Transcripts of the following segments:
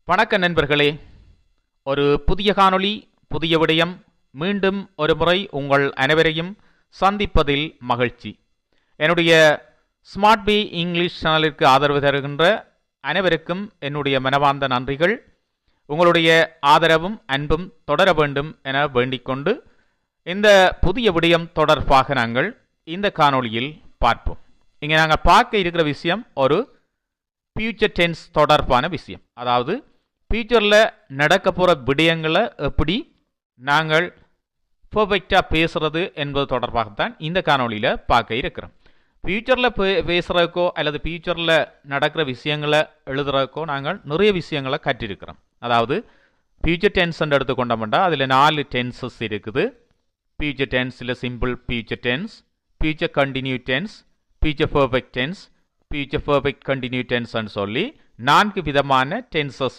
வணக்க நண்பர்களே, ஒரு புதிய காணொளி புதிய விடயம் மீண்டும் ஒரு முறை உங்கள் அனைவரையும் சந்திப்பதில் மகிழ்ச்சி. என்னுடைய ஸ்மார்ட் பி இங்கிலீஷ் சேனலிற்கு ஆதரவு தருகின்ற அனைவருக்கும் என்னுடைய மனமார்ந்த நன்றிகள். உங்களுடைய ஆதரவும் அன்பும் தொடர வேண்டும் என வேண்டிக்கொண்டு இந்த புதிய விடயம் தொடர்பாக நாங்கள் இந்த காணொளியில் பார்ப்போம். இங்கே நாங்கள் பார்க்க இருக்கிற விஷயம் ஒரு ஃபியூச்சர் டென்ஸ் தொடர்பான விஷயம். அதாவது ஃபியூச்சரில் நடக்க போகிற விடயங்களை எப்படி நாங்கள் பர்ஃபெக்டாக பேசுகிறது என்பது தொடர்பாகத்தான் இந்த காணொலியில் பார்க்க இருக்கிறோம். ஃபியூச்சரில் பேசுகிறதுக்கோ அல்லது ஃபியூச்சரில் நடக்கிற விஷயங்களை எழுதுறதுக்கோ நாங்கள் நிறைய விஷயங்களை கற்றிருக்கிறோம். அதாவது ஃபியூச்சர் டென்ஸ் எடுத்துக்கொண்டோம்னா அதில் 4 டென்சஸ் இருக்குது. ஃபியூச்சர் டென்ஸில் simple future tense, future continue tense, future perfect tense, future perfect continue டென்ஸ்ன்னு சொல்லி 4 விதமான டென்சஸ்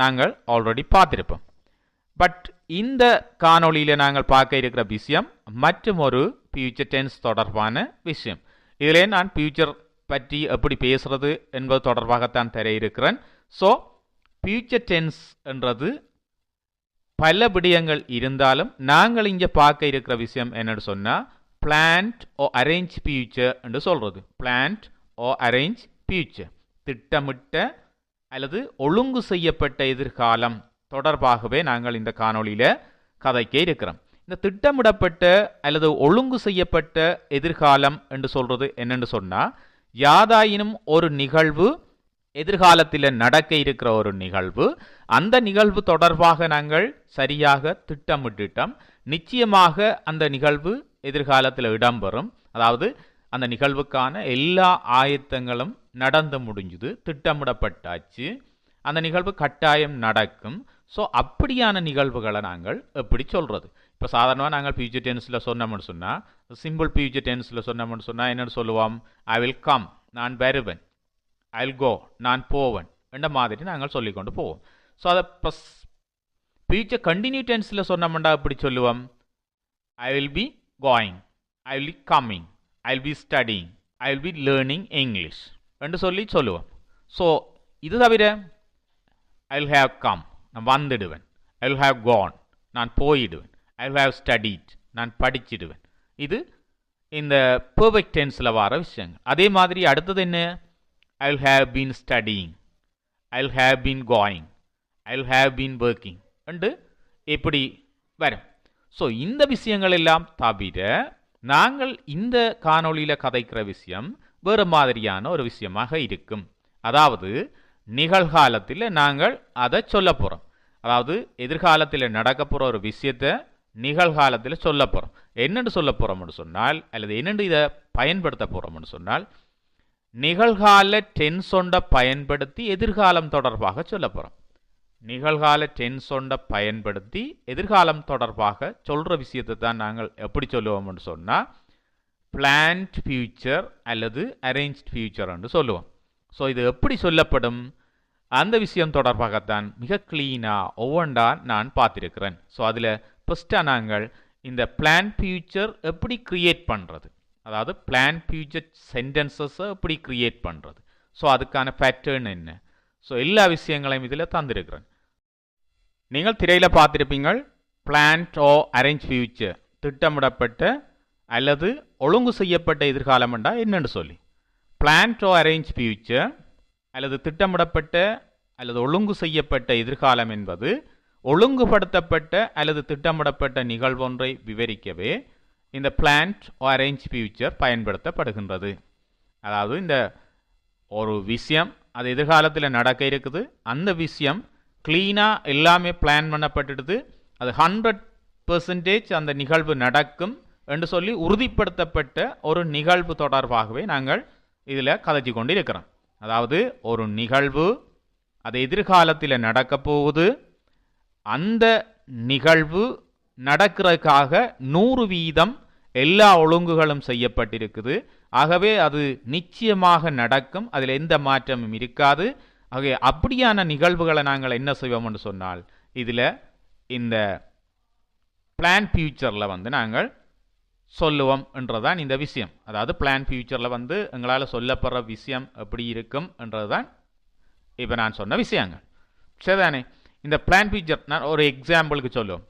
நாங்கள் ஆல்ரெடி பார்த்துருப்போம். பட் இந்த காணொளியில் நாங்கள் பார்க்க இருக்கிற விஷயம் மற்றும் ஒரு ஃபியூச்சர் டென்ஸ் தொடர்பான விஷயம். இதிலே நான் ஃபியூச்சர் பற்றி எப்படி பேசுறது என்பது தொடர்பாகத்தான் தர இருக்கிறேன். ஸோ ஃபியூச்சர் டென்ஸ் என்றது பல விடயங்கள் இருந்தாலும் நாங்கள் இங்கே பார்க்க இருக்கிற விஷயம் என்னன்னு சொன்னால் பிளான்ட் ஓ அரேஞ்ச் ஃபியூச்சர் என்று சொல்கிறது. பிளான்ட் ஓ அரேஞ்ச் ஃபியூச்சர், திட்டமிட்ட அல்லது ஒழுங்கு செய்யப்பட்ட எதிர்காலம் தொடர்பாகவே நாங்கள் இந்த காணொளியில் கதைக்க இருக்கிறோம். இந்த திட்டமிடப்பட்ட அல்லது ஒழுங்கு செய்யப்பட்ட எதிர்காலம் என்று சொல்கிறது என்னென்னு சொன்னால், யாதாயினும் ஒரு நிகழ்வு எதிர்காலத்தில் நடக்க இருக்கிற ஒரு நிகழ்வு, அந்த நிகழ்வு தொடர்பாக நாங்கள் சரியாக திட்டமிட்டுட்டோம், நிச்சயமாக அந்த நிகழ்வு எதிர்காலத்தில் இடம்பெறும். அதாவது அந்த நிகழ்வுக்கான எல்லா ஆயத்தங்களும் நடந்து முடிஞ்சுது, திட்டமிடப்பட்டாச்சு, அந்த நிகழ்வு கட்டாயம் நடக்கும். ஸோ அப்படியான நிகழ்வுகளை நாங்கள் எப்படி சொல்கிறது? இப்போ சாதாரணமாக நாங்கள் ஃபியூச்சர் டென்ஸில் சொன்னோம்னு சொன்னால், சிம்பிள் ஃபியூச்சர் டென்ஸில் சொன்னோம்னு சொன்னால் என்னென்னு சொல்லுவோம்? ஐ வில் கம், நான் வருவேன். ஐ வில் கோ, நான் போவேன் என்ற மாதிரி நாங்கள் சொல்லிக்கொண்டு போவோம். ஸோ அதை ஃபியூச்சர் கண்டினியூ டென்ஸில் சொன்னோம்னா எப்படி சொல்லுவோம்? I will be going, I will be coming, I will be studying, I will be learning English என்று சொல்லுவோம். ஸோ இது தவிர ஐ வில் ஹேவ் கம், நான் வந்துடுவேன். ஐ வில் ஹேவ் கோன், நான் போயிடுவேன். ஐ வில் ஹேவ் ஸ்டடிட், நான் படிச்சிடுவேன். இது இந்த பெர்ஃபெக்ட் டென்ஸில் வர விஷயங்கள். அதே மாதிரி அடுத்தது என்ன? I will have been studying, I will have been going, I will have been working என்று எப்படி வரும். ஸோ இந்த விஷயங்கள் எல்லாம் தவிர நாங்கள் இந்த காணொளியில் கதைக்கிற விஷயம் வேறு மாதிரியான ஒரு விஷயமாக இருக்கும். அதாவது நிகழ்காலத்தில் நாங்கள் அதை சொல்ல போகிறோம். அதாவது எதிர்காலத்தில் நடக்க போகிற ஒரு விஷயத்தை நிகழ்காலத்தில் சொல்ல போகிறோம். என்னென்று சொல்ல போகிறோம்னு சொன்னால், அல்லது என்னென்று இதை பயன்படுத்த போகிறோம்னு சொன்னால், நிகழ்கால டென்ஸொண்டை பயன்படுத்தி எதிர்காலம் தொடர்பாக சொல்ல போகிறோம். நிகழ்கால டென்ஸொண்டை பயன்படுத்தி எதிர்காலம் தொடர்பாக சொல்கிற விஷயத்தை தான் நாங்கள் எப்படி சொல்லுவோம்னு சொன்னால் பிளான்ட் ஃபியூச்சர் அல்லது அரேஞ்ச்ட் ஃபியூச்சர் என்று சொல்லுவோம். ஸோ இது எப்படி சொல்லப்படும் அந்த விஷயம் தொடர்பாகத்தான் மிக கிளீனாக ஒவ்வொன்றா நான் பார்த்துருக்கிறேன். ஸோ அதில் ஃபஸ்ட்டாக நாங்கள் இந்த பிளான் ஃபியூச்சர் எப்படி க்ரியேட் பண்ணுறது, அதாவது பிளான் ஃபியூச்சர் சென்டென்சஸை எப்படி க்ரியேட் பண்ணுறது, ஸோ அதுக்கான பேட்டர்ன் என்ன, ஸோ எல்லா விஷயங்களையும் இதில் தந்திருக்கிறேன். நீங்கள் திரையில் பார்த்துருப்பீங்கள் பிளான்ட் ஓ அரேஞ்ச் ஃபியூச்சர், திட்டமிடப்பட்ட அல்லது ஒழுங்கு செய்யப்பட்ட எதிர்காலம் என்றால் என்னென்னு சொல்லி. பிளான்ட் ஓ அரேஞ்ச் ஃபியூச்சர் அல்லது திட்டமிடப்பட்ட அல்லது ஒழுங்கு செய்யப்பட்ட எதிர்காலம் என்பது ஒழுங்குபடுத்தப்பட்ட அல்லது திட்டமிடப்பட்ட நிகழ்வொன்றை விவரிக்கவே இந்த பிளான்ட் ஓ அரேஞ்ச் ஃபியூச்சர் பயன்படுத்தப்படுகின்றது. அதாவது இந்த ஒரு விஷயம் அது எதிர்காலத்தில் நடக்க இருக்குது, அந்த விஷயம் கிளீனாக எல்லாமே பிளான் பண்ணப்பட்டுடுது, அது 100% அந்த நிகழ்வு நடக்கும் என்று சொல்லி உறுதிப்படுத்தப்பட்ட ஒரு நிகழ்வு தொடர்பாகவே நாங்கள் இதில் கதைச்சி கொண்டு இருக்கிறோம். அதாவது ஒரு நிகழ்வு அது எதிர்காலத்தில் நடக்க போகுது, அந்த நிகழ்வு நடக்கிறதுக்காக 100% எல்லா ஒழுங்குகளும் செய்யப்பட்டிருக்குது. ஆகவே அது நிச்சயமாக நடக்கும், அதில் எந்த மாற்றமும் இருக்காது. ஆகவே அப்படியான நிகழ்வுகளை நாங்கள் என்ன செய்வோம்னு சொன்னால் இதில் இந்த பிளான் ஃபியூச்சரில் நாங்கள் சொல்லுவோம் என்றதான் இந்த விஷயம். அதாவது பிளான் ஃபியூச்சரில் எங்களால் சொல்லப்படுற விஷயம் எப்படி இருக்கும் என்றது தான் இப்போ நான் சொன்ன விஷயங்கள். சரிதானே? இந்த பிளான் ஃபியூச்சர் நான் ஒரு எக்ஸாம்பிளுக்கு சொல்லுவோம்.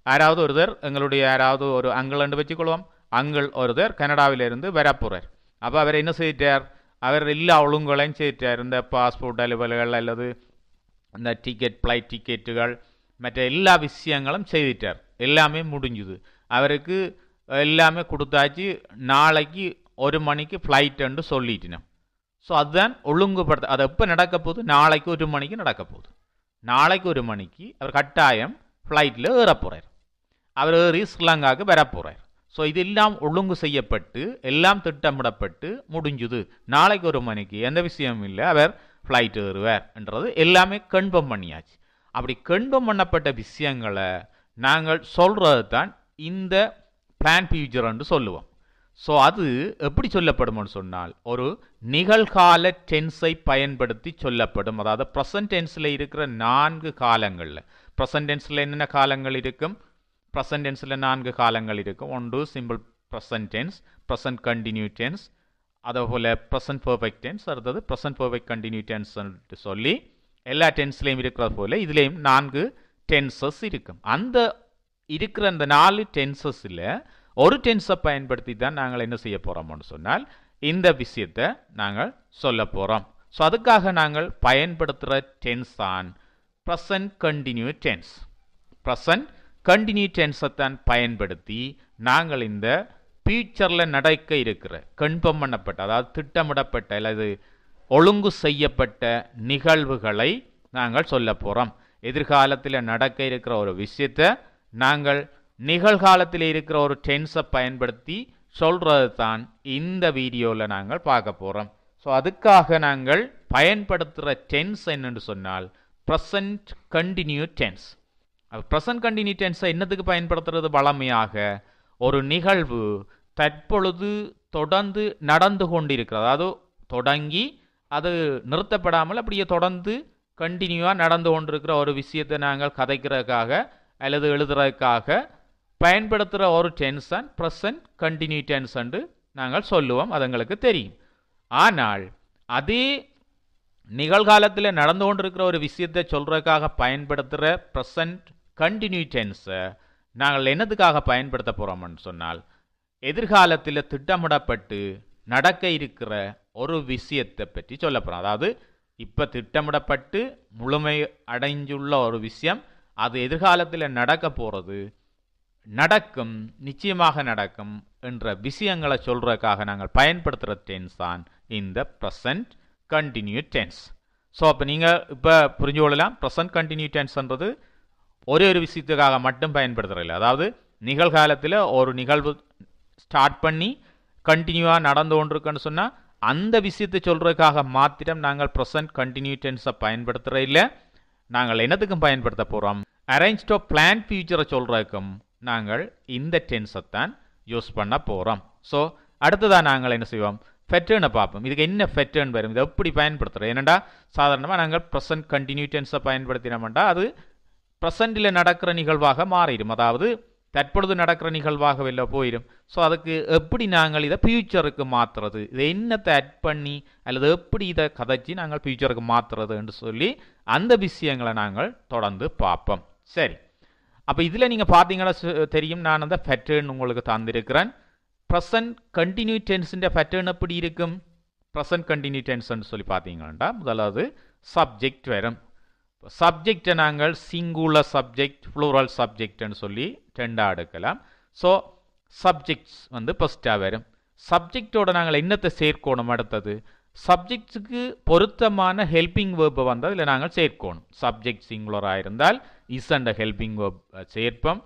யாராவது ஒருத்தர் எங்களுடைய யாராவது ஒரு அங்கிள் வச்சுக்கொள்வோம். அங்கிள் ஒருத்தர் கனடாவிலிருந்து வரப்போகிறார். அப்போ அவர் என்ன செய்யிட்டார்? அவர் எல்லா ஒழுங்குகளையும் செய்யிட்டார். இந்த பாஸ்போர்ட் அலுவல்கள் அல்லது இந்த ஃப்ளைட் டிக்கெட்டுகள் மற்ற எல்லா விஷயங்களும் செய்துட்டார். எல்லாமே முடிஞ்சுது. அவருக்கு எல்லாமே கொடுத்தாச்சு. நாளைக்கு 1 மணிக்கு ஃப்ளைட்டுன்னு சொல்லிட்டினோம். ஸோ அதுதான் ஒழுங்குபடுத்த. அது எப்போ நடக்க போகுது? நாளைக்கு 1 மணிக்கு நடக்க போகுது. நாளைக்கு 1 மணிக்கு அவர் கட்டாயம் ஃப்ளைட்டில் ஏற போகிறார். அவர் ஏறி ஸ்ரீலங்காவுக்கு வர போகிறார். ஸோ இதெல்லாம் ஒழுங்கு செய்யப்பட்டு எல்லாம் திட்டமிடப்பட்டு முடிஞ்சுது. நாளைக்கு 1 மணிக்கு எந்த விஷயமும் இல்லை, அவர் ஃப்ளைட் ஏறுவார் என்றது எல்லாமே கன்ஃபார்ம் பண்ணியாச்சு. அப்படி கன்ஃபார்ம் பண்ணப்பட்ட விஷயங்களை நாங்கள் சொல்கிறது தான் இந்த பிளான் ஃபியூச்சர் என்று சொல்லுவோம். ஸோ அது எப்படி சொல்லப்படும்னு சொன்னால் ஒரு நிகழ்கால டென்ஸை பயன்படுத்தி சொல்லப்படும். அதாவது ப்ரெசன்ட் டென்ஸில் இருக்கிற 4 காலங்களில், ப்ரெசன்ட் டென்ஸில் என்னென்ன காலங்கள் இருக்கும்? ப்ரெசன்ட் டென்ஸில் 4 காலங்கள் இருக்கும். ஒன்று simple present tense, present continue tense, அதேபோல் ப்ரெசன்ட் பெர்ஃபெக்ட் டென்ஸ், அடுத்தது ப்ரெசன்ட் பெர்ஃபெக்ட் கண்டினியூ டென்ஸ் சொல்லி எல்லா டென்ஸ்லையும் இருக்கிறது போல் இதுலேயும் 4 டென்சஸ் இருக்கும். அந்த இருக்கிற அந்த 4 டென்சஸில் ஒரு டென்ஸை பயன்படுத்தி தான் நாங்கள் என்ன செய்ய போகிறோம்னு சொன்னால் இந்த விஷயத்தை நாங்கள் சொல்ல போகிறோம். ஸோ அதுக்காக நாங்கள் பயன்படுத்துகிற டென்ஸ் தான் present continue tense. Present continue டென்ஸை தான் பயன்படுத்தி நாங்கள் இந்த ஃபியூச்சரில் நடக்க இருக்கிற கன்ஃபார்ம் பண்ணப்பட்ட, அதாவது திட்டமிடப்பட்ட அல்லது ஒழுங்கு செய்யப்பட்ட நிகழ்வுகளை நாங்கள் சொல்ல போகிறோம். எதிர்காலத்தில் நடக்க இருக்கிற ஒரு விஷயத்தை நாங்கள் நிகழ்காலத்தில் இருக்கிற ஒரு டென்ஸை பயன்படுத்தி சொல்கிறது தான் இந்த வீடியோவில் நாங்கள் பார்க்க போகிறோம். ஸோ அதுக்காக நாங்கள் பயன்படுத்துகிற டென்ஸ் என்னென்னு சொன்னால் present continue tense. Present continue டென்ஸை என்னத்துக்கு பயன்படுத்துறது? வளமையாக ஒரு நிகழ்வு தற்பொழுது தொடர்ந்து நடந்து கொண்டிருக்கிறது, அதாவது தொடங்கி அது நிறுத்தப்படாமல் அப்படியே தொடர்ந்து கண்டினியூவாக நடந்து கொண்டிருக்கிற ஒரு விஷயத்தை நாங்கள் கதைக்கிறதுக்காக அல்லது எழுதுறதுக்காக பயன்படுத்துகிற ஒரு டென்ஸ் தான் ப்ரெசன்ட் கண்டினியூ டென்ஸ் என்று நாங்கள் சொல்லுவோம். அது எங்களுக்கு தெரியும். ஆனால் அதே நிகழ்காலத்தில் நடந்து கொண்டிருக்கிற ஒரு விஷயத்தை சொல்கிறதுக்காக பயன்படுத்துகிற ப்ரெசன்ட் கண்டினியூ டென்ஸை நாங்கள் என்னதுக்காக பயன்படுத்த போகிறோம்னு சொன்னால் எதிர்காலத்தில் திட்டமிடப்பட்டு நடக்க இருக்கிற ஒரு விஷயத்தை பற்றி சொல்ல போகிறோம். அதாவது இப்போ திட்டமிடப்பட்டு முழுமை அடைஞ்சுள்ள ஒரு விஷயம், அது எதிர்காலத்தில் நடக்க போகிறது, நடக்கும், நிச்சயமாக நடக்கும் என்ற விஷயங்களை சொல்கிறதுக்காக நாங்கள் பயன்படுத்துகிற டென்ஸ் தான் இந்த ப்ரெசன்ட் கண்டினியூ டென்ஸ். ஸோ அப்போ நீங்கள் இப்போ புரிஞ்சு கொள்ளலாம், ப்ரெசன்ட் கண்டினியூ டென்ஸ்ன்றது ஒரே ஒரு விஷயத்துக்காக மட்டும் பயன்படுத்துகிறதில்லை. அதாவது நிகழ்காலத்தில் ஒரு நிகழ்வு ஸ்டார்ட் பண்ணி கண்டினியூவாக நடந்து கொண்டிருக்குன்னு சொன்னால் அந்த விஷயத்தை சொல்கிறதுக்காக மாத்திரம் நாங்கள் ப்ரெசன்ட் கண்டினியூ டென்ஸை பயன்படுத்துகிற இல்லை. நாங்கள் என்னத்துக்கும் பயன்படுத்த போகிறோம்? அரேஞ்ச்ட் ஆஃப் பிளான் ஃபியூச்சரை சொல்கிறதுக்கும் நாங்கள் இந்த டென்ஸை தான் யூஸ் பண்ண போகிறோம். ஸோ அடுத்ததாக நாங்கள் என்ன செய்வோம்? ஃபெட்டர்னை பார்ப்போம். இதுக்கு என்ன ஃபெட்டர்ன் வரும், இதை எப்படி பயன்படுத்துகிறோம்? ஏனெண்டா சாதாரணமாக நாங்கள் ப்ரெசன்ட் கண்டினியூ டென்ஸை பயன்படுத்தினோம்டா அது ப்ரெசண்டில் நடக்கிற நிகழ்வாக மாறிடும், அதாவது தற்பொழுது நடக்கிற நிகழ்வாக வெளில போயிடும். ஸோ அதுக்கு எப்படி நாங்கள் இதை ஃபியூச்சருக்கு மாற்றுறது, இதை என்னத்தை ஆட் பண்ணி அல்லது எப்படி இதை கதைச்சி நாங்கள் ஃபியூச்சருக்கு மாற்றுறது என்று சொல்லி அந்த விஷயங்களை நாங்கள் தொடர்ந்து பார்ப்போம். சரி, அப்போ இதில் நீங்கள் பார்த்தீங்கன்னா தெரியும், நான் அந்த பேட்டர்ன் உங்களுக்கு தந்திருக்கிறேன். ப்ரெசன்ட் கண்டினியூ டென்ஸிൻ്റെ பேட்டர்ன் எப்படி இருக்கும்? ப்ரெசன்ட் கண்டினியூ டென்ஸ்ன்னு சொல்லி பார்த்தீங்கன்னா முதலாவது சப்ஜெக்ட் வரும். சப்ஜெக்டை நாங்கள் சிங்குலர் சப்ஜெக்ட், ப்ளூரல் சப்ஜெக்ட்னு சொல்லி ரெண்டாக எடுக்கலாம். ஸோ சப்ஜெக்ட்ஸ் ஃபஸ்ட்டாக வரும். சப்ஜெக்டோட நாங்கள் என்னத்தை சேர்க்கணும்? அடுத்தது சப்ஜெக்ட்ஸுக்கு பொருத்தமான ஹெல்பிங் வேர்பை அதில் நாங்கள் சேர்க்கணும். சப்ஜெக்ட் சிங்குலராக இருந்தால் இஸ் அண்ட் ஹெல்பிங் வேர்ப் சேர்ப்போம்.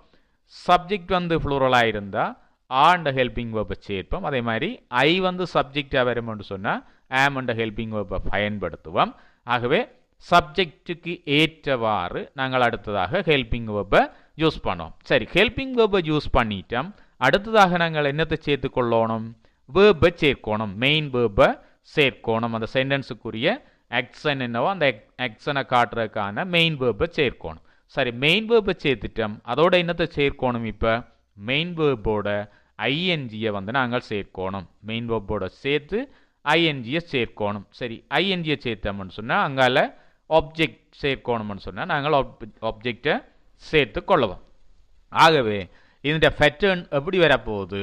சப்ஜெக்ட் ப்ளூரலாக இருந்தால் ஆண்ட ஹெல்பிங் வேர்பை சேர்ப்போம். அதே மாதிரி ஐ சப்ஜெக்டாக வரும்னு சொன்னால் ஆம் அண்ட் ஹெல்பிங் வேர்பை பயன்படுத்துவோம். ஆகவே சப்ஜெக்டுக்கு ஏற்றவாறு நாங்கள் அடுத்ததாக ஹெல்பிங் வேர்பை யூஸ் பண்ணோம். சரி, ஹெல்பிங் வேர்பை யூஸ் பண்ணிட்டோம். அடுத்ததாக நாங்கள் என்னத்தை சேர்த்துக்கொள்ளணும்? வேர்பை சேர்க்கணும், மெயின் வேர்பை சேர்க்கணும். அந்த சென்டென்ஸுக்குரிய ஆக்ஷன் என்னவோ அந்த ஆக்ஷனை காட்டுறதுக்கான மெயின் வேர்பை சேர்க்கணும். சரி, மெயின் வேர்பை சேர்த்துட்டோம். அதோட என்னத்தை சேர்க்கணும்? இப்போ மெயின் வேர்போட ஐஎன்ஜியை நாங்கள் சேர்க்கணும். மெயின் வேர்போட சேர்த்து ஐஎன்ஜியை சேர்க்கணும். சரி, ஐஎன்ஜியை சேர்த்தோம்னு சொன்னால் அங்கால ஆப்ஜெக்ட் சேர்க்கணும்னு சொன்னால் நாங்கள் ஆப்ஜெக்டை சேர்த்து கொள்ளுவோம். ஆகவே இதோட பேட்டர்ன் எப்படி வரப்போகுது,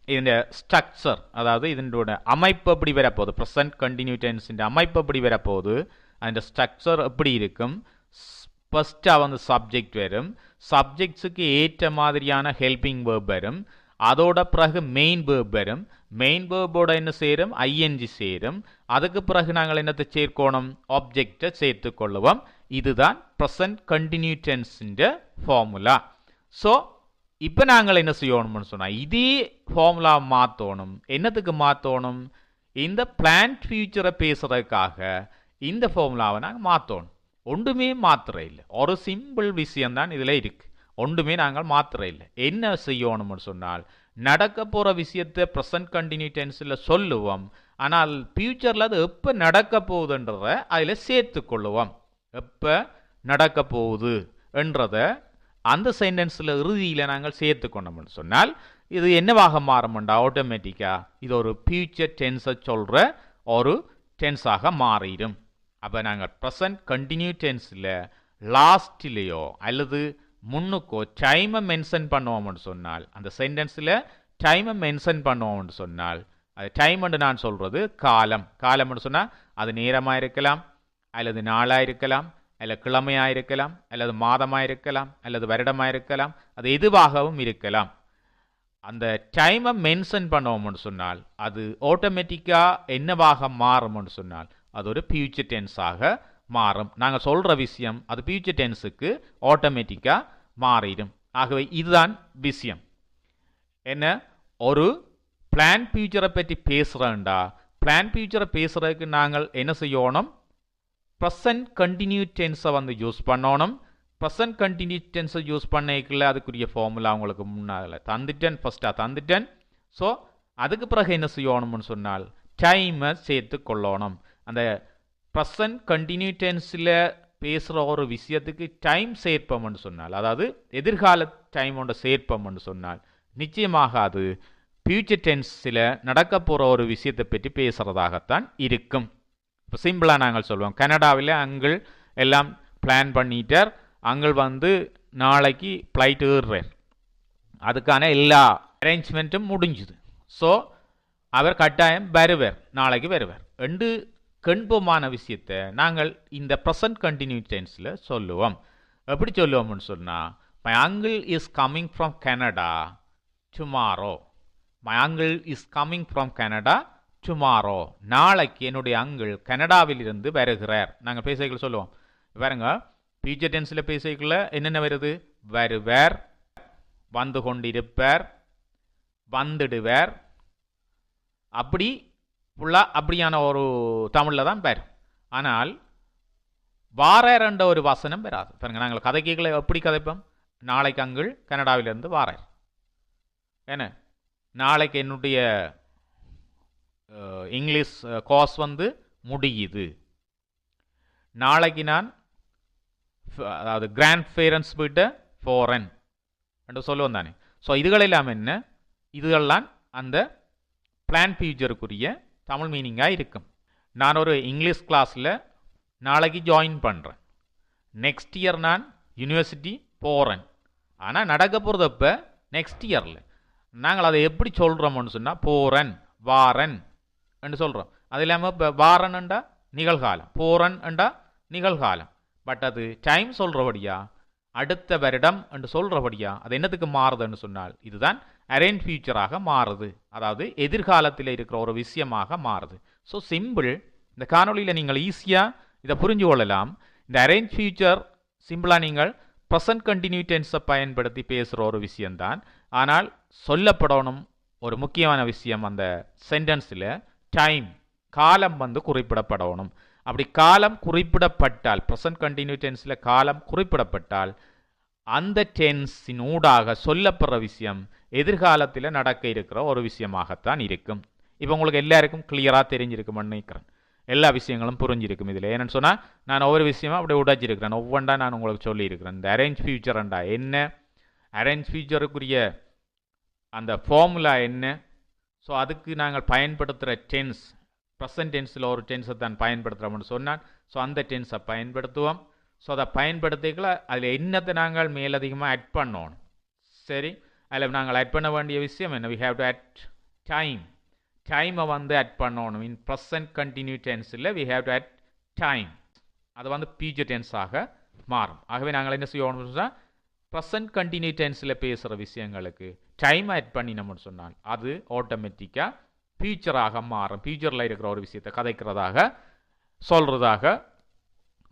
இதோட ஸ்ட்ரக்சர் அதாவது இதனோட அமைப்பு எப்படி வரப்போகுது, ப்ரெசன்ட் கண்டினியூ டென்ஸின் அமைப்பு எப்படி வரப்போகுது, அந்த ஸ்ட்ரக்சர் எப்படி இருக்கும். ஃபர்ஸ்ட்டாக வந்து சப்ஜெக்ட் வரும், சப்ஜெக்ட்ஸுக்கு ஏற்ற மாதிரியான ஹெல்பிங் வேர்ப் வரும், அதோட பிறகு மெயின் வேர்ப் வரும், மெயின் வேர்போட என்ன சேரும், ஐஎன்ஜி சேரும், அதுக்கு பிறகு நாங்கள் என்னத்தை சேர்க்கணும், ஆப்ஜெக்டை சேர்த்து கொள்ளுவோம். இதுதான் ப்ரெசன்ட் கண்டினியூ டென்ஸின் ஃபார்முலா. ஸோ இப்போ நாங்கள் என்ன செய்யணும்னு சொன்னால் இதே ஃபார்முலா மாற்றணும். என்னத்துக்கு மாற்றணும், இந்த பிளான்ட் ஃபியூச்சரை பேசுறதுக்காக இந்த ஃபார்முலாவை நாங்கள் மாற்றணும். ஒன்றுமே மாத்திர இல்லை, ஒரு சிம்பிள் விஷயம்தான் இதில் இருக்கு. ஒன்றுமே நாங்கள் மாத்திர இல்லை. என்ன செய்யணும்னு சொன்னால் நடக்க போகிற விஷயத்தை ப்ரெசன்ட் கண்டினியூ டென்ஸில் சொல்லுவோம், ஆனால் ஃபியூச்சரில் அது எப்போ நடக்க போகுதுன்றதை அதில் சேர்த்து கொள்ளுவோம். எப்போ நடக்க போகுது என்றதை அந்த சென்டென்ஸில் இறுதியில் நாங்கள் சேர்த்து கொண்டோம்னு சொன்னால் இது என்னவாக மாறும்ண்டா ஆட்டோமேட்டிக்காக இது ஒரு ஃபியூச்சர் டென்ஸை சொல்கிற ஒரு டென்ஸாக மாறிடும். அப்போ நாங்கள் ப்ரெசன்ட் கண்டினியூ டென்ஸில் லாஸ்ட்லேயோ அல்லது முன்னுக்கோ டைமை மென்ஷன் பண்ணுவோம்னு சொன்னால், அந்த சென்டென்ஸில் டைமை மென்ஷன் பண்ணுவோம்னு சொன்னால், அது டைம்னு நான் சொல்கிறது காலம். காலம்னு சொன்னால் அது நேரமாக இருக்கலாம், அல்லது நாளாக இருக்கலாம், அல்லது கிழமையாக இருக்கலாம், அல்லது மாதமாக இருக்கலாம், அல்லது வருடமாக இருக்கலாம், அது எதுவாகவும் இருக்கலாம். அந்த டைமை மென்ஷன் பண்ணுவோம்னு சொன்னால் அது ஆட்டோமேட்டிக்காக என்னவாக மாறும்னு சொன்னால் அது ஒரு ஃபியூச்சர் டென்ஸாக மாறும். நாங்கள் சொல்கிற விஷயம் அது ஃபியூச்சர் டென்ஸுக்கு ஆட்டோமேட்டிக்காக மாறிடும். ஆகவே இதுதான் விஷயம். என்ன, ஒரு பிளான் ஃபியூச்சரை பற்றி பேசுகிறேன்டா, பிளான் ஃபியூச்சரை பேசுகிறதுக்கு நாங்கள் என்ன செய்யணும், ப்ரெசன்ட் கண்டினியூ டென்ஸை வந்து யூஸ் பண்ணணும். ப்ரெசன்ட் கண்டினியூ டென்ஸை யூஸ் பண்ணிக்கல அதுக்குரிய ஃபார்முலா உங்களுக்கு முன்னால் தந்துட்டேன், ஃபஸ்ட்டாக தந்துட்டேன். ஸோ அதுக்கு பிறகு என்ன செய்யணும்னு சொன்னால் டைமை சேர்த்து கொள்ளணும். அந்த ப்ரெசன்ட் கண்டினியூ டென்ஸில் பேசுகிற ஒரு விஷயத்துக்கு டைம் சேர்ப்போம்னு சொன்னால், அதாவது எதிர்கால டைமோட சேர்ப்போம்னு சொன்னால் நிச்சயமாக அது ஃபியூச்சர் டென்ஸில் நடக்க போகிற ஒரு விஷயத்தை பற்றி பேசுகிறதாகத்தான் இருக்கும். இப்போ சிம்பிளாக நாங்கள் சொல்லுவோம், கனடாவில் அங்கிள் எல்லாம் பிளான் பண்ணிட்டார், அங்கிள் வந்து நாளைக்கு ஃப்ளைட் ஏறுறார், அதுக்கான எல்லா அரேஞ்ச்மெண்ட்டும் முடிஞ்சுது. ஸோ அவர் கட்டாயம் வருவார், நாளைக்கு வருவார் ரெண்டு கண்பமான விஷயத்தை நாங்கள் இந்த ப்ரெசன்ட் கண்டினியூ டென்ஸில் சொல்லுவோம். எப்படி சொல்லுவோம்னு சொன்னால், my uncle is coming from Canada tomorrow. My uncle is coming from Canada tomorrow. நாளைக்கு என்னுடைய அங்கிள் கனடாவிலிருந்து வருகிறார். நாங்கள் பேசிக்கல சொல்லுவோம். பாருங்க, ஃபியூச்சர் டென்ஸில் பேசிக்கல என்னென்ன வருது, வருவார், வந்து கொண்டிருப்பார், வந்துடுவார், அப்படி ஃபுல்லாக அப்படியான ஒரு தமிழில் தான் பேர். ஆனால் வாரார் என்ற ஒரு வசனம் பெறாது. பாருங்க, நாங்கள் கதைகளை எப்படி கதைப்போம், நாளைக்கு அங்கிள் கனடாவிலிருந்து வாரார், என்ன நாளைக்கு என்னுடைய இங்கிலீஷ் கோர்ஸ் வந்து முடியுது, நாளைக்கு நான் அதாவது கிராண்ட் பேரண்ட்ஸ் வீட்டை போகிறேன் என்று சொல்லுவோம் தானே. ஸோ இதுகளெல்லாம் என்ன, இதுகள்லாம் அந்த பிளான் ஃபியூச்சருக்குரிய தமிழ் மீனிங்காக இருக்கும். நான் ஒரு இங்கிலீஷ் கிளாஸில் நாளைக்கு ஜாயின் பண்ணுறேன், நெக்ஸ்ட் இயர் நான் யூனிவர்சிட்டி போகிறேன், ஆனால் நடக்க போகிறது இப்போ நெக்ஸ்ட் இயரில். நாங்கள் அதை எப்படி சொல்கிறோம்னு சொன்னால் போகிறேன், வாரன் என்று சொல்கிறோம். அது இல்லாமல் இப்போ வாரன்ண்டா நிகழ்காலம், போகிறன்ண்டா நிகழ்காலம். பட் அது டைம் சொல்கிறபடியா அடுத்த வருடம் என்று சொல்கிறபடியா அது என்னத்துக்கு மாறுதுன்னு சொன்னால் இதுதான் அரேஞ்ச் ஃபியூச்சராக மாறுது, அதாவது எதிர்காலத்தில் இருக்கிற ஒரு விஷயமாக மாறுது. So simple. இந்த காணொலியில் நீங்கள் ஈஸியாக இதை புரிஞ்சு கொள்ளலாம். இந்த அரேஞ்ச் ஃபியூச்சர் சிம்பிளாக நீங்கள் ப்ரெசன்ட் கண்டினியூ டென்ஸை பயன்படுத்தி பேசுகிற ஒரு விஷயம்தான். ஆனால் சொல்லப்படணும் ஒரு முக்கியமான விஷயம், அந்த சென்டென்ஸில் டைம் காலம் வந்து குறிப்பிடப்படணும். அப்படி காலம் குறிப்பிடப்பட்டால், ப்ரெசன்ட் கண்டினியூ டென்ஸில் காலம் குறிப்பிடப்பட்டால் அந்த டென்ஸின் ஊடாக சொல்லப்படுற விஷயம் எதிர்காலத்தில் நடக்க இருக்கிற ஒரு விஷயமாகத்தான் இருக்கும். இப்போ உங்களுக்கு எல்லாருக்கும் கிளியராக தெரிஞ்சிருக்கும்னு நினைக்கிறேன், எல்லா விஷயங்களும் புரிஞ்சிருக்கும் இதில். ஏன்னு சொன்னால் நான் ஒவ்வொரு விஷயமும் அப்படியே உடைச்சிருக்கிறேன், ஒவ்வொன்றா நான் உங்களுக்கு சொல்லியிருக்கிறேன். இந்த அரேஞ்ச் ஃபியூச்சர்ண்டா என்ன, அரேஞ்ச் ஃபியூச்சருக்குரிய அந்த ஃபார்முலா என்ன, ஸோ அதுக்கு நாங்கள் பயன்படுத்துகிற டென்ஸ் ப்ரெசன்ட் டென்ஸில் ஒரு டென்ஸை தான் பயன்படுத்துகிறோம்னு சொன்னான். ஸோ அந்த டென்ஸை பயன்படுத்துவோம். ஸோ அதை பயன்படுத்திக்கல அதில் என்னத்தை நாங்கள் மேலதிகமாக ஆட் பண்ணணும். சரி, அதில் நாங்கள் ஆட் பண்ண வேண்டிய விஷயம் என்ன? We have to add time. டைமை வந்து ஆட் பண்ணணும். இன் ப்ரெசன்ட் கண்டினியூ டென்ஸில் we have to add time. அது வந்து ஃபியூச்சர் டென்ஸாக மாறும். ஆகவே நாங்கள் என்ன செய்யணும்னு சொன்னால் ப்ரெசன்ட் கண்டினியூ டென்ஸில் பேசுகிற விஷயங்களுக்கு டைம் ஆட் பண்ணினோம்னு சொன்னால் அது ஆட்டோமேட்டிக்காக ஃபியூச்சராக மாறும். ஃபியூச்சரில் இருக்கிற ஒரு விஷயத்தை கதைக்கிறதாக சொல்கிறதாக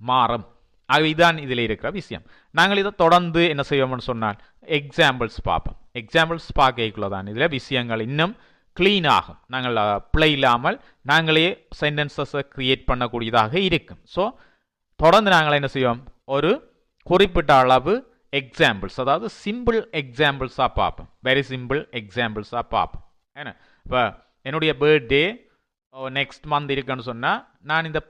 மாறும். ஆகவே இதுதான் இதில் இருக்கிற விஷயம். நாங்கள் இதை தொடர்ந்து என்ன செய்வோம்னு சொன்னால் எக்ஸாம்பிள்ஸ் பார்ப்போம். எக்ஸாம்பிள்ஸ் பார்க்கக்குள்ள தான் இதில் விஷயங்கள் இன்னும் க்ளீன் ஆகும். நாங்கள் பிழை இல்லாமல் நாங்களே சென்டென்சஸை க்ரியேட் பண்ணக்கூடியதாக இருக்கும். ஸோ தொடர்ந்து நாங்கள் என்ன செய்வோம், ஒரு குறிப்பிட்ட அளவு எக்ஸாம்பிள்ஸ், அதாவது சிம்பிள் எக்ஸாம்பிள்ஸாக பார்ப்போம். வெரி சிம்பிள் எக்ஸாம்பிள்ஸாக பார்ப்போம். ஏன்னா இப்போ என்னுடைய பர்த்டே நெக்ஸ்ட் மந்த் இருக்குன்னு சொன்னால் நான் இந்த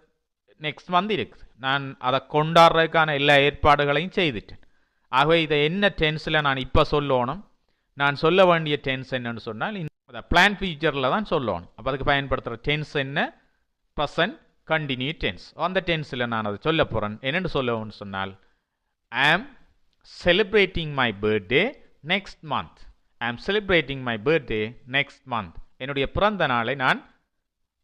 நெக்ஸ்ட் மந்த் இருக்குது, நான் அதை கொண்டாடுறதுக்கான எல்லா ஏற்பாடுகளையும் செய்துட்டேன். ஆகவே இதை என்ன டென்ஸில் நான் இப்போ சொல்லணும், நான் சொல்ல வேண்டிய டென்ஸ் என்னன்னு சொன்னால் இந்த பிளான் ஃபியூச்சரில் தான் சொல்லணும். அப்போ அதுக்கு பயன்படுத்துகிற டென்ஸ் என்ன? Present continue tense. அந்த டென்ஸில் நான் அதை சொல்ல போகிறேன். என்னென்னு சொல்லணும்னு சொன்னால் I am celebrating my birthday next month. I am celebrating my birthday next month. என்னுடைய பிறந்த நாளை நான்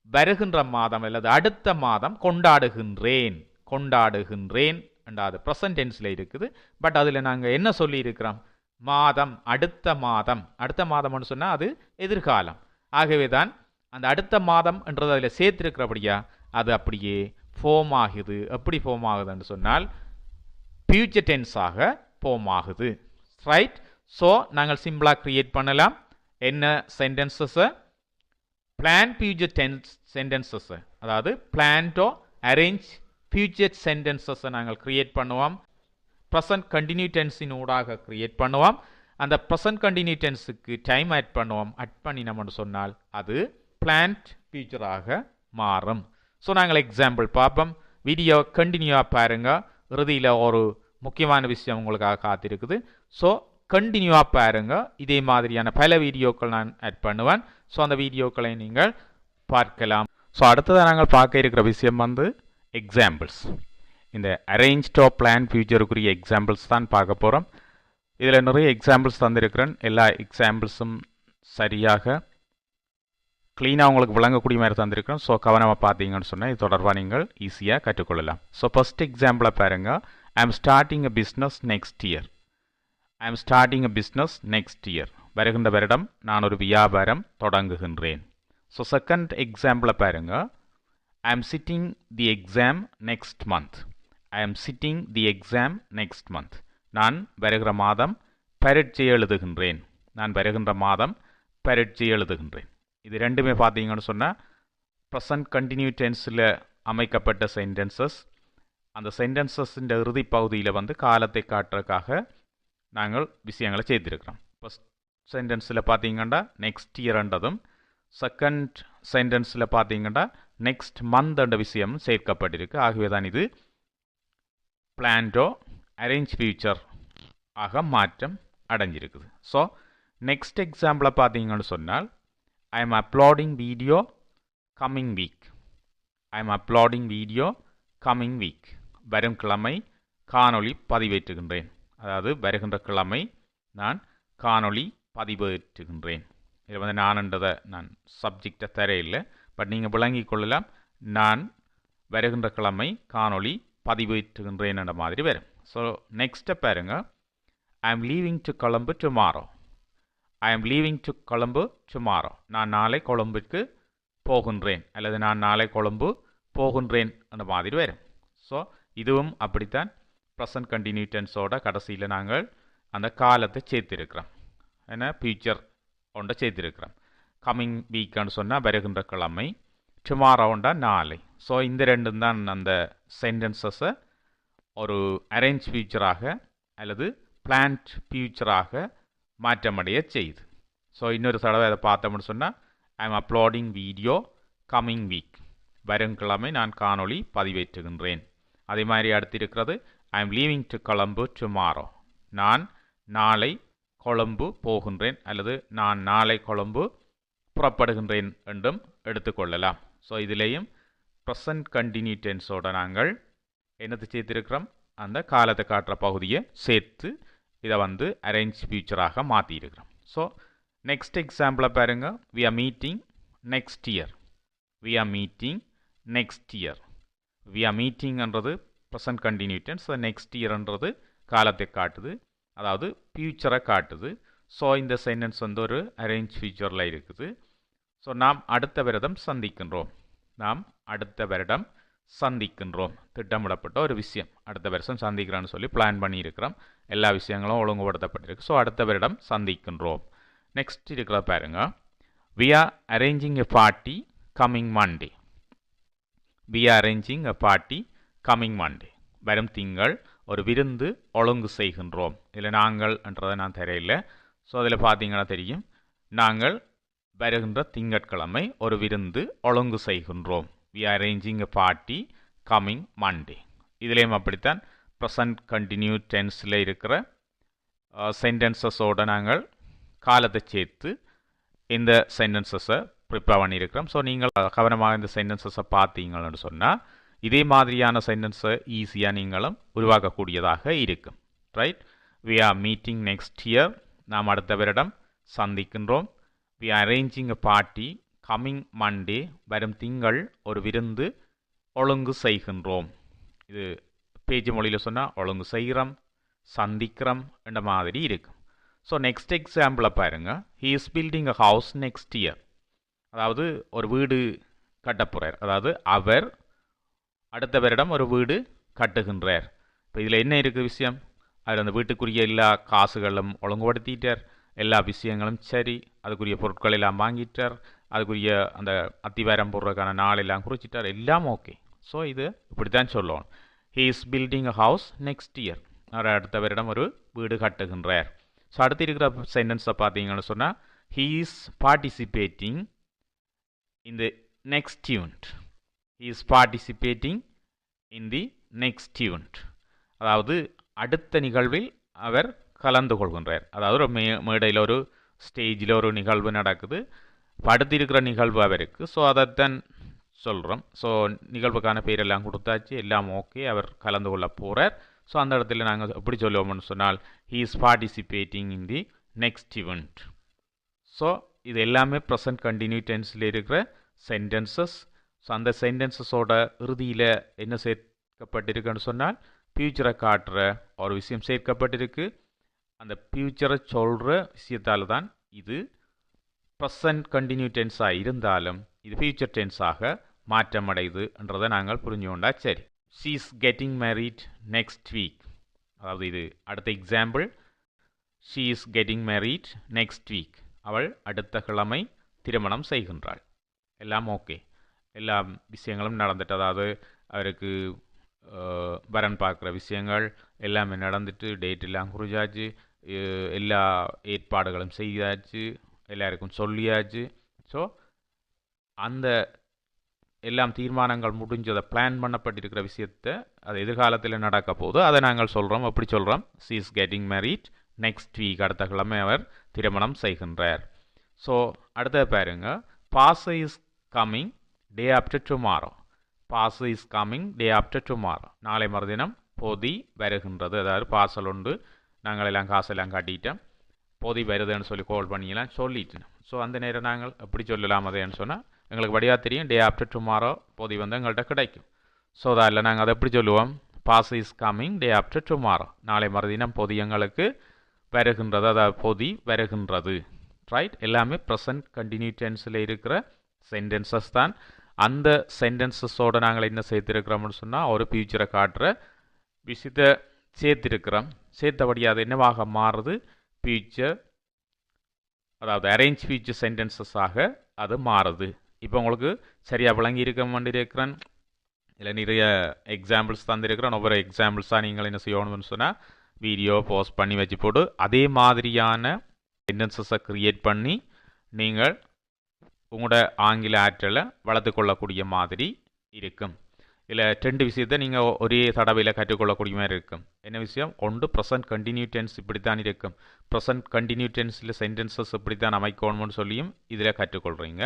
வருகின்ற மாதம் அல்லது அடுத்த மாதம் கொண்டாடுகின்றேன். கொண்டாடுகின்றேன் என்றாது ப்ரெசன்ட் டென்ஸில் இருக்குது. பட் அதில் நாங்கள் என்ன சொல்லி இருக்கிறோம்? மாதம், அடுத்த மாதம். அடுத்த மாதம்னு சொன்னால் அது எதிர்காலம். ஆகவே தான் அந்த அடுத்த மாதம் என்றது அதில் சேர்த்திருக்கிறபடியா அது அப்படியே ஃபார்ம் ஆகுது. எப்படி ஃபார்ம் ஆகுதுன்னு சொன்னால் ஃபியூச்சர் டென்ஸாக ஃபார்ம் ஆகுது. ரைட். ஸோ நாங்கள் சிம்பிளாக க்ரியேட் பண்ணலாம். என்ன சென்டென்சஸை? பிளான் ஃபியூச்சர் டென்ஸ் சென்டென்சஸை, அதாவது பிளான் டு அரேஞ்ச் ஃபியூச்சர் சென்டென்சஸை நாங்கள் க்ரியேட் பண்ணுவோம். ப்ரெசன்ட் கண்டினியூ டென்ஸின் ஊடாக க்ரியேட் பண்ணுவோம். அந்த ப்ரெசன்ட் கண்டினியூ டென்ஸுக்கு டைம் ஆட் பண்ணுவோம். ஆட் பண்ணினோம்னு சொன்னால் அது பிளான்ட் ஃபியூச்சராக மாறும். ஸோ நாங்கள் எக்ஸாம்பிள் பார்ப்போம். வீடியோ கண்டினியூவாக பாருங்கள். இறுதியில் ஒரு முக்கியமான விஷயம் உங்களுக்காக காத்திருக்குது. ஸோ கண்டினியூவாக பாருங்கள். இதே மாதிரியான பல வீடியோக்கள் நான் ஆட் பண்ணுவேன். ஸோ அந்த வீடியோக்களை நீங்கள் பார்க்கலாம். ஸோ அடுத்ததாக நாங்கள் பார்க்க இருக்கிற விஷயம் வந்து எக்ஸாம்பிள்ஸ். இந்த அரேஞ்ச் டு பிளான் ஃபியூச்சருக்குரிய எக்ஸாம்பிள்ஸ் தான் பார்க்க போகிறோம். இதில் நிறைய எக்ஸாம்பிள்ஸ் தந்திருக்கிறேன். எல்லா எக்ஸாம்பிள்ஸும் சரியாக க்ளீனாக உங்களுக்கு விளங்கக்கூடிய மாதிரி தந்திருக்கிறோம். ஸோ கவனமாக பார்த்தீங்கன்னு சொன்னால் இது தொடர்பாக நீங்கள் ஈஸியாக கற்றுக்கொள்ளலாம். ஸோ ஃபர்ஸ்ட் எக்ஸாம்பிளை பாருங்கள். I am starting a business next year. I am starting a business next year. வருகின்ற வருடம் நான் ஒரு வியாபாரம் தொடங்குகின்றேன். ஸோ செகண்ட் எக்ஸாம்பிளை பாருங்கள். I am sitting the exam next month. I am sitting the exam next month. நான் வருகிற மாதம் பரீட்சை எழுதுகின்றேன். நான் வருகின்ற மாதம் பரீட்சை எழுதுகின்றேன். இது ரெண்டுமே பார்த்தீங்கன்னு சொன்னால் ப்ரெசன்ட் கண்டினியூ டென்ஸில் அமைக்கப்பட்ட சென்டென்சஸ். அந்த சென்டென்சஸின் இறுதி பகுதியில் வந்து காலத்தை காட்டுறதுக்காக நாங்கள் விஷயங்களை செய்திருக்கிறோம். ஃபர்ஸ்ட் சென்டென்ஸில் பார்த்தீங்கன்னா நெக்ஸ்ட் இயர்ன்றதும், செகண்ட் சென்டென்ஸில் பார்த்தீங்கன்னா நெக்ஸ்ட் மந்த் என்ற விஷயம் சேர்க்கப்பட்டிருக்கு. ஆகவே தான் இது பிளான் டு அரேஞ்ச் ஃபியூச்சர் ஆக மாற்றம் அடைஞ்சிருக்குது. ஸோ நெக்ஸ்ட் எக்ஸாம்பிளை பார்த்தீங்கன்னு சொன்னால் I am uploading video coming week. I am uploading video coming week. வரும் கிழமை காணொளி பதிவேற்றுகின்றேன். அதாவது வருகின்ற கிழமை நான் காணொளி பதிவேற்றுகின்றேன். இதில் வந்து நான்ன்றதை நான் சப்ஜெக்டை தரையில்லை. பட் நீங்கள் விளங்கி கொள்ளலாம். நான் வருகின்ற கிழமை காணொளி பதிவேற்றுகின்றேன் என்ற மாதிரி வரும். ஸோ நெக்ஸ்ட்டை பாருங்க. I am leaving to Colombo tomorrow. I am leaving to Colombo tomorrow. நான் நாளை கொழும்புக்கு போகின்றேன் அல்லது நான் நாளை கொழும்பு போகின்றேன் அந்த மாதிரி வரும். ஸோ இதுவும் அப்படித்தான் ப்ரெசன்ட் கண்டினியூ டென்ஸோட கடைசியில் நாங்கள் அந்த காலத்தை சேர்த்திருக்கிறோம். ஏன்னா ஃபியூச்சர் ஒன்றை சேர்த்திருக்கிறோம். கம்மிங் வீக்குன்னு சொன்னால் வருகின்ற கிழமை, டுமாரோண்டா நாளை. ஸோ இந்த ரெண்டும் தான் அந்த சென்டென்சஸை ஒரு அரேஞ்ச் ஃபியூச்சராக அல்லது பிளான்ட் ஃபியூச்சராக மாற்றமடைய செய்யுது. ஸோ இன்னொரு தடவை அதை பார்த்தோம்னு சொன்னால் I am uploading video coming week. வருங்கிழமை நான் காணொளி பதிவேற்றுகின்றேன். அதே மாதிரி அடுத்து இருக்கிறது I am leaving to Colombo tomorrow. நான் நாளை கொழும்பு போகின்றேன் அல்லது நான் நாளை கொழும்பு புறப்படுகின்றேன் என்றும் எடுத்துக்கொள்ளலாம். ஸோ இதுலேயும் ப்ரெசன்ட் கண்டினியூ டென்ஸோட நாங்கள் என்னது சேர்த்திருக்கிறோம், அந்த காலத்தை காட்டுற பகுதியை சேர்த்து இதை வந்து அரேஞ்ச் ஃபியூச்சராக மாற்றியிருக்கிறோம். ஸோ நெக்ஸ்ட் எக்ஸாம்பிளை பாருங்க. We are meeting next year. We are meeting next year. We are மீட்டிங்ன்றது ப்ரெசன்ட் கண்டினியூ டென்ஸ், நெக்ஸ்ட் இயர்ன்றது காலத்தை காட்டுது, அதாவது ஃபியூச்சரை காட்டுது. ஸோ இந்த சென்டென்ஸ் வந்து ஒரு அரேஞ்ச் ஃபியூச்சரில் இருக்குது. ஸோ நாம் அடுத்த வருடம் சந்திக்கின்றோம். நாம் அடுத்த வருடம் சந்திக்கின்றோம். திட்டமிடப்பட்ட ஒரு விஷயம். அடுத்த வருஷம் சந்திக்கிறோன்னு சொல்லி பிளான் பண்ணியிருக்கிறோம். எல்லா விஷயங்களும் ஒழுங்குபடுத்தப்பட்டிருக்கு. ஸோ அடுத்த வருடம் சந்திக்கின்றோம். நெக்ஸ்ட் இருக்கிற பாருங்க. We are arranging a party coming Monday. We are arranging a party coming Monday. வரும் திங்கள் ஒரு விருந்து ஒழுங்கு செய்கின்றோம். இதில் நாங்கள் என்றதை நான் தெரியல. ஸோ அதில் பார்த்தீங்கன்னா தெரியும், நாங்கள் வருகின்ற திங்கட்கிழமை ஒரு விருந்து ஒழுங்கு செய்கின்றோம். We are arranging a party coming Monday. இதுலேயும் அப்படித்தான் ப்ரெசன்ட் கண்டினியூ டென்ஸில் இருக்கிற சென்டென்சஸோடு நாங்கள் காலத்தை சேர்த்து இந்த சென்டென்சஸை ப்ரிப்பேர் பண்ணியிருக்கிறோம். ஸோ நீங்கள் கவனமாக இந்த சென்டென்சஸை பார்த்தீங்கன்னு சொன்னால் இதே மாதிரியான சென்டென்ஸை ஈஸியாக நீங்களும் உருவாக்கக்கூடியதாக இருக்கும். Right. We are meeting next year. நாம் அடுத்த வருடம் சந்திக்கின்றோம். We are arranging a party coming Monday. வரும் திங்கள் ஒரு விருந்து ஒழுங்கு செய்கின்றோம். இது பேச்சு மொழியில் சொன்னால் ஒழுங்கு செய்கிறோம், சந்திக்கிறோம் என்ற மாதிரி இருக்கும். ஸோ நெக்ஸ்ட் எக்ஸாம்பிளை பாருங்க. He is building a house next year. அதாவது ஒரு வீடு கட்டப்போகிறார். அதாவது அவர் அடுத்த வருடம் ஒரு வீடு கட்டுகின்றார். இப்போ இதில் என்ன இருக்குது விஷயம், அவர் அந்த வீட்டுக்குரிய எல்லா காசுகளும் ஒழுங்குபடுத்திட்டார், எல்லா விஷயங்களும் சரி, அதுக்குரிய பொருட்கள் எல்லாம் வாங்கிட்டார், அதுக்குரிய அந்த அத்திவாரம் போடுறதுக்கான நாள் எல்லாம் குறிச்சிட்டார், எல்லாம் ஓகே. ஸோ இது இப்படி தான் சொல்லணும். He is building a house next year. அவர் அடுத்த வருடம் ஒரு வீடு கட்டுகின்றார். ஸோ அடுத்து இருக்கிற சென்டென்ஸை பார்த்தீங்கன்னு சொன்னால் he is participating in the next unit. He is participating in the next unit. அதாவது அடுத்த நிகழ்வில் அவர் கலந்து கொள்கின்றார். அதாவது ஒரு மேடையில் ஒரு ஸ்டேஜில் ஒரு நிகழ்வு நடக்குது. இப்போ அடுத்து இருக்கிற நிகழ்வு அவருக்கு. ஸோ அதைத்தான் சொல்கிறோம். ஸோ நிகழ்வுக்கான பேரெல்லாம் கொடுத்தாச்சு, எல்லாம் ஓகே, அவர் கலந்து கொள்ள போகிறார். ஸோ அந்த இடத்துல நாங்கள் எப்படி சொல்லுவோம்னு சொன்னால் he is participating in the next event. So இது எல்லாமே ப்ரெசன்ட் கண்டினியூ டென்ஸில் இருக்கிற சென்டென்சஸ். ஸோ அந்த சென்டென்சஸோட இறுதியில் என்ன சேர்க்கப்பட்டிருக்குன்னு சொன்னால் ஃபியூச்சரை காட்டுற ஒரு விஷயம் சேர்க்கப்பட்டிருக்கு. அந்த ஃபியூச்சரை சொல்கிற விஷயத்தால் தான் இது ப்ரெசன்ட் கண்டினியூ டென்ஸாக இருந்தாலும் இது ஃபியூச்சர் டென்ஸாக மாற்றமடையுதுன்றதை நாங்கள் புரிஞ்சுக்கொண்டா சரி. She is getting married next week. அதாவது இது அடுத்த example. She is getting married next week. அவள் அடுத்த கிழமை திருமணம் செய்கின்றாள். எல்லாம் ஓகே, எல்லா விஷயங்களும் நடந்துட்டு, அதாவது அவருக்கு வரன் பார்க்குற விஷயங்கள் எல்லாமே நடந்துட்டு, டேட் எல்லாம் குறிச்சாச்சு, எல்லா ஏற்பாடுகளும் செய்தாச்சு, எல்லாருக்கும் சொல்லியாச்சு. ஸோ அந்த எல்லாம் தீர்மானங்கள் முடிஞ்சதை பிளான் பண்ணப்பட்டிருக்கிற விஷயத்தை அது எதிர்காலத்தில் நடக்க போது அதை நாங்கள் சொல்கிறோம். எப்படி சொல்கிறோம்? She is getting married next week. அடுத்த கிழமை அவர் திருமணம் செய்கின்றார். ஸோ அடுத்தது பாருங்க. Boss is coming day after tomorrow. Boss is coming day after tomorrow. நாளை மறுதினம் பொதி வருகின்றது. அதாவது பார்சல் உண்டு, நாங்கள் எல்லாம் காசெல்லாம் காட்டிட்டோம், பொதி வருதுன்னு சொல்லி கால் பண்ணியெல்லாம் சொல்லிட்டேன். ஸோ அந்த நேரம் நாங்கள் எப்படி சொல்லலாம் அதேன்னு சொன்னால் எங்களுக்கு வழியாக தெரியும், டே ஆஃப்டர் டுமாரோ பொதி வந்து எங்கள்கிட்ட கிடைக்கும். ஸோ அதில் நாங்கள் அதை எப்படி சொல்லுவோம்? Boss is coming day after tomorrow. நாளை மறுதினம் பொதி எங்களுக்கு வருகின்றது, அதாவது பொதி வருகின்றது. ரைட். எல்லாமே ப்ரெசன்ட் கண்டினியூ டென்ஸில் இருக்கிற சென்டென்சஸ் தான். அந்த சென்டென்சஸோடு நாங்கள் என்ன சேர்த்துருக்கிறோம்னு சொன்னால் ஒரு ஃபியூச்சரை காட்டுற விஷயத்தை சேர்த்திருக்கிறோம். சேர்த்தபடி அது என்னவாக மாறுது? ஃபியூச்சர், அதாவது அரேஞ்ச் ஃபியூச்சர் சென்டென்சஸாக அது மாறுது. இப்போ உங்களுக்கு சரியாக விளங்கி இருக்க வேண்டியிருக்கிறேன். இதில் நிறைய எக்ஸாம்பிள்ஸ் தந்திருக்கிறேன். ஒவ்வொரு எக்ஸாம்பிள்ஸாக நீங்கள் என்ன செய்யணும்னு சொன்னால் வீடியோ போஸ்ட் பண்ணி வச்சு போட்டு அதே மாதிரியான சென்டென்சஸை க்ரியேட் பண்ணி நீங்கள் உங்களோட ஆங்கில ஆற்றலை வளர்த்து கொள்ளக்கூடிய மாதிரி இருக்கும். இதில் 2 விஷயத்தை நீங்கள் ஒரே தடவையில் கற்றுக்கொள்ளக்கூடிய மாதிரி இருக்கும். என்ன விஷயம்? ஒன்று ப்ரெசன்ட் கண்டினியூ டென்ஸ் இப்படித்தான் இருக்கும். ப்ரெசன்ட் கண்டினியூ டென்ஸில் சென்டென்சஸ் இப்படித்தான் அமைக்கணும்னு சொல்லியும் இதில் கற்றுக்கொள்கிறீங்க.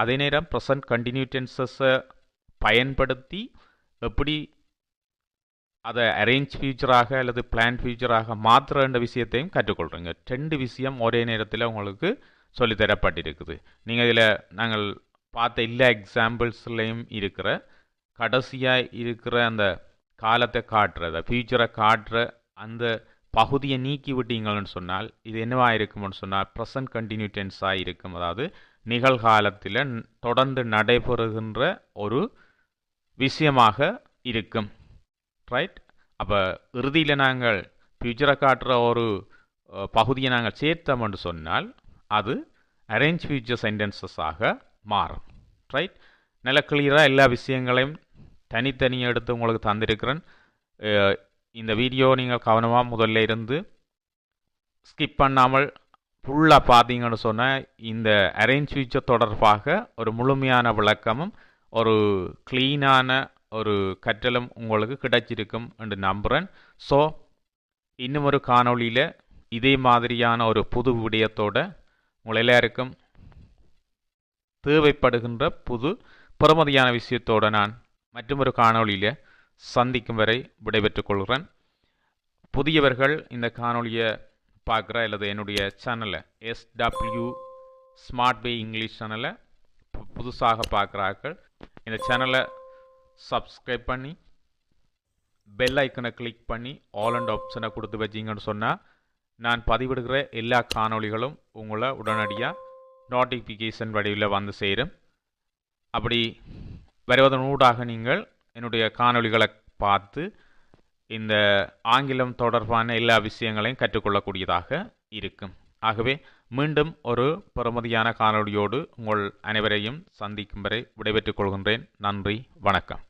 அதே நேரம் ப்ரெசன்ட் கண்டினியூ டென்சஸை பயன்படுத்தி எப்படி அதை அரேஞ்ச் ஃபியூச்சராக அல்லது பிளான் ஃபியூச்சராக மாற்றுற விஷயத்தையும் கற்றுக்கொள்கிறீங்க. 2 விஷயம் ஒரே நேரத்தில் உங்களுக்கு சொல்லித்தரப்பட்டிருக்குது. நீங்கள் இதில் நாங்கள் பார்த்த எல்லா எக்ஸாம்பிள்ஸ்லையும் இருக்கிற கடைசியாக இருக்கிற அந்த காலத்தை காட்டுறத ஃபியூச்சரை காட்டுற அந்த பகுதியை நீக்கி விட்டீங்கன்னு சொன்னால் இது என்னவா இருக்கும்னு சொன்னால் ப்ரெசன்ட் கண்டினியூ டென்ஸாக இருக்கும். அதாவது நிகழ்காலத்தில் தொடர்ந்து நடைபெறுகின்ற ஒரு விஷயமாக இருக்கும். ரைட்? அப்போ இறுதியில் நாங்கள் ஃபியூச்சரை காட்டுற ஒரு பகுதியை நாங்கள் சேர்த்தோம்னு சொன்னால் அது அரேஞ்ச் ஃபியூச்சர் சென்டென்சஸாக மாறும். ரைட்? நல்ல கிளியராக எல்லா விஷயங்களையும் தனித்தனியாக எடுத்து உங்களுக்கு தந்திருக்கிறேன். இந்த வீடியோ நீங்கள் கவனமாக முதல்ல இருந்து ஸ்கிப் பண்ணாமல் ஃபுல்லாக பார்த்தீங்கன்னு சொன்னால் இந்த அரேஞ்ச் ஃபியூச்சர் தொடர்பாக ஒரு முழுமையான விளக்கமும் ஒரு க்ளீனான ஒரு கற்றலும் உங்களுக்கு கிடைச்சிருக்கும் என்று நம்புகிறேன். ஸோ இன்னும் ஒரு காணொளியில் இதே மாதிரியான ஒரு புது விடயத்தோடு உங்கள் எல்லாருக்கும் தேவைப்படுகின்ற புது பெறுமதியான விஷயத்தோடு நான் மற்றொரு காணொளியில் சந்திக்கும் வரை விடைபெற்றுக் கொள்கிறேன். புதியவர்கள் இந்த காணொளியை பார்க்குற அல்லது என்னுடைய சேனலை SW ஸ்மார்ட் பை இங்கிலீஷ் சேனலை புதுசாக பார்க்குறார்கள் இந்த சேனலை சப்ஸ்கிரைப் பண்ணி பெல் ஐக்கனை கிளிக் பண்ணி ஆல் அண்ட் ஆப்ஷனை கொடுத்து வச்சிங்கன்னு சொன்னால் நான் பதிவிடுகிற எல்லா காணொளிகளும் உங்களை உடனடியாக நோட்டிஃபிகேஷன் வடிவில் வந்து சேரும். அப்படி வருவதனூடாக நீங்கள் என்னுடைய காணொளிகளை பார்த்து இந்த ஆங்கிலம் தொடர்பான எல்லா விஷயங்களையும் கற்றுக்கொள்ளக்கூடியதாக இருக்கும். ஆகவே மீண்டும் ஒரு பெறுமதியான காணொளியோடு உங்கள் அனைவரையும் சந்திக்கும் வரை விடைபெற்றுக் கொள்கின்றேன். நன்றி, வணக்கம்.